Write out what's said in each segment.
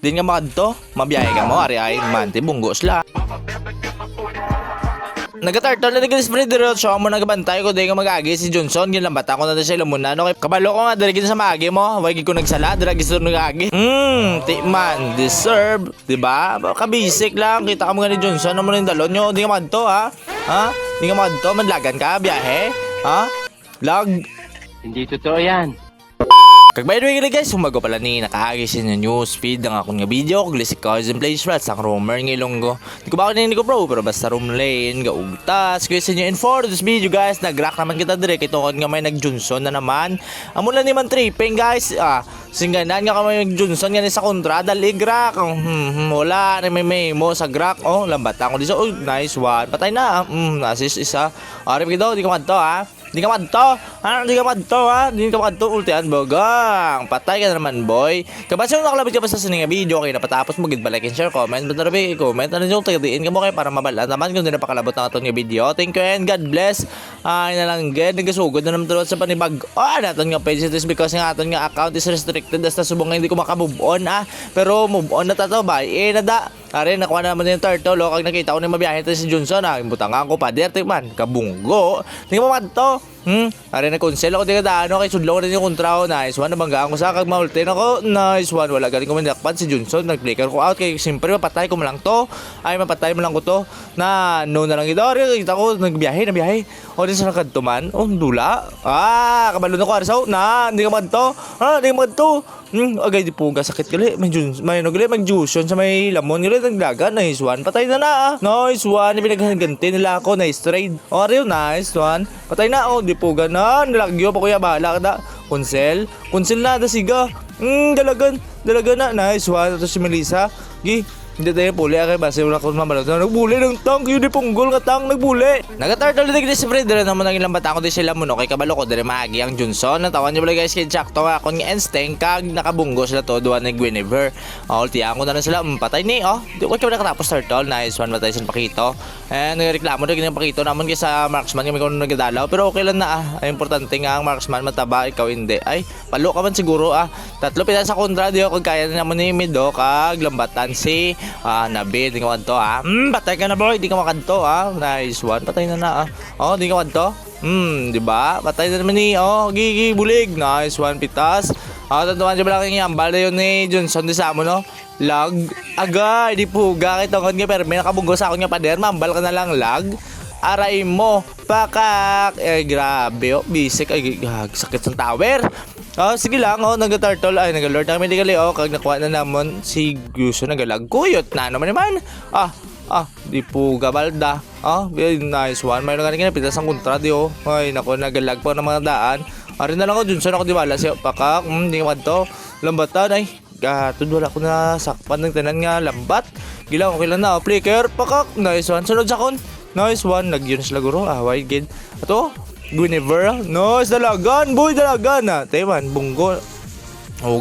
din nga makadto. Mabiyahe ka mo, ari ay man, bunggos la. Nagatartol na naging spread dito. So mo nagabantay ko dahil mag-agi si Johnson. Ginlambatan ko na sila muna. No? Kabalo ko nga dahil sa maagi mo. Huwag ko nagsala. Dahil gusto nag-agi. Tikman. Deserve. Diba? Kabisik lang. Kita ka mo nga ni Johnson. Ano mo na yung dalon nyo? Di ka makadto ha? Ha? Di ka makadto? Manlagan ka? Biyahe? Ha? Lag? Hindi totoo yan. Kag by the way guys, humago pala ni nakaagi sa inyo newsfeed ng akong nga video kag lisik cousin plays rats ang roamer ng ilonggo. Di ko ba ko bro, pero basta room lane, gaugtas, kuya sa inyo. And for this video guys, nag-rock naman kita direct ito nga may nag-Johnson na naman. Amo lang naman tripping guys, singganan nga kami mag-Johnson nga ni sa kontra, dalig rock. Wala, may memo sa rock, lambatan ko dito, nice one, patay na, assist isa. Arip kita, di ka madto ha. Di ka madto, ha? Di ka madto, ha? Di ka madto, ultian, bogang. Patay ka na naman, boy. Kabasa yung nakalabit ka pa sa sininga video, okay, napatapos mo, like and share, comment, but narabi, comment, ano yung tagadiin ka mo kayo para mabalaan naman kung di na pakalabot ng atong video. Thank you and God bless. Ay na lang, good, nagasugod na naman tulad sa panibag. Naton nga page is because nga aton nga account is restricted, hasta subong nga hindi ko makamove on, pero move on na tato, ba? Nada. Are, nakuha naman yung turtle, kag nakita ko na mabiyahe ito si Johnson, butangan ko pa, dirty man, kabunggo. Hindi mo madto. Are, na-consel ako di ka daano, kay sudlaw na yung kontra ko, nice one, nabanggaan ko sa kag maultin ako, nice one, wala galing ko manakpan si Johnson, nag-flicker ko out, kay simpre mapatay ko mo lang to, ay mapatay mo lang ko to, na no na lang ito, are, kita ko, nabiyahe, o din sa nakadtuman, dula, kabalo na ko, arasaw, hindi ka madto, hindi ka madto, agay di po sakit gali, may Johnson sa may lamon gali, nagdaga, nice one, patay na nice one, pinaghanganti nila ako, nice trade, nice one, patay na, di po ganan, nilagyo pa kuya, bahala ka da, konsel na, dasiga, dalagan na, nice one, ito si Melissa, hindi tayo puli, base wala ko mamalot na nagbuli ng tank, yun di punggol nga tank, nagbuli. Nagatartal din si Fred, dala naman ang ilang bata ko din sila muno, kay kabalo ko, dala maagi ang Johnson, natawan niyo pala guys, kay Jack to nga, kung instinct, kag nakabunggo sila to, duwan ni Guinevere. Ultihan ko na lang sila, patay ni, di ko kaya nakatapos turtle, nice one, matay sa Pakito. Nagreklamo rin yung Pakito naman kaya sa marksman, kami kung nagadalaw, pero okay lang na, ay importante nga ang marksman, mataba, ikaw hindi. Ay, palo ka man siguro, tatlo pila sa kontra, di ako kaya na naman ni Mido, kag lambatan si Nabi, di ka makanto patay ka na boy, di ka makanto nice one, patay na di ka makanto diba, patay na naman ni gigi bulig, nice one, pitas tatuan siya pala kanyang ambal na yun ni Johnson di sa mo no, lag, agay, di puga kita nga pero may nakabunggo sa ako nga pader, mambal ka na lang lag, aray mo, pakak, grabe bisik, sakit sa tower. Sige lang, nag-turtle, ay nag-alert na kami di kali, kag nakuha na naman si Guso nagalagkuyot na naman di po gabalda, nice one, mayroon nga rin pinapitas ang kontra, di ay naku, nagalag po ng mga daan, arin na lang Johnson, ako di wala siya, pakak, di ka to, lambatan, ay, gatod, wala ko na sakpan ng tanan nga, lambat, gilang, okay lang na, flicker, pakak, nice one, sunod sa kon, nice one, nag-yun sila guro, wide gate, ato, Guinevere, nice, dalagan, boy, dalagan, teman, bunggo,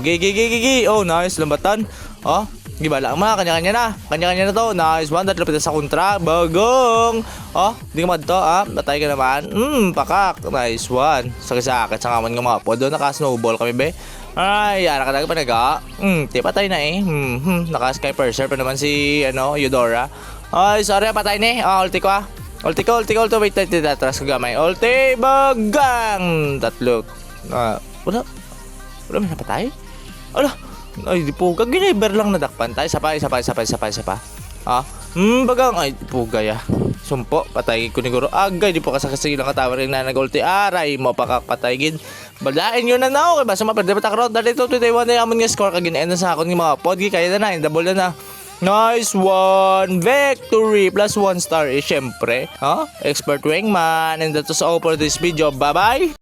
gigi, nice, lambatan, gibala mga, kanya-kanya na to, nice one, tatlo pita sa kontra, bagong, di ka madto, batay ka naman, pakak, nice one, sakit sa kaman ng mga po, doon naka-snowball kami be, ay, yara ka na pa naga, patay na naka-sky purser pa naman si, Eudora, ay, sorry, patay na ulti ko Ulti ko, wait, tatras ko gamay. Ulti, bagang! Tatlo. Wala may napatay? Ay, di po, Guinevere lang nadakpan tayo. Isa pa. Bagang, ay, di po, gaya. Sumpo, patay ko ni Guro. Agay, di po kasakasig lang katawa rin na nag-ulti. Aray mo, pakakpatay gid. Balain yun na okay, basta maperde pa takarot. Dali ito, 21 na yaman nga score. Kaginain na sa akon ng mga podgi. Kaya na, double na. Nice one! Victory! Plus 1 star syempre. Expert wingman. And that was all for this video. Bye-bye!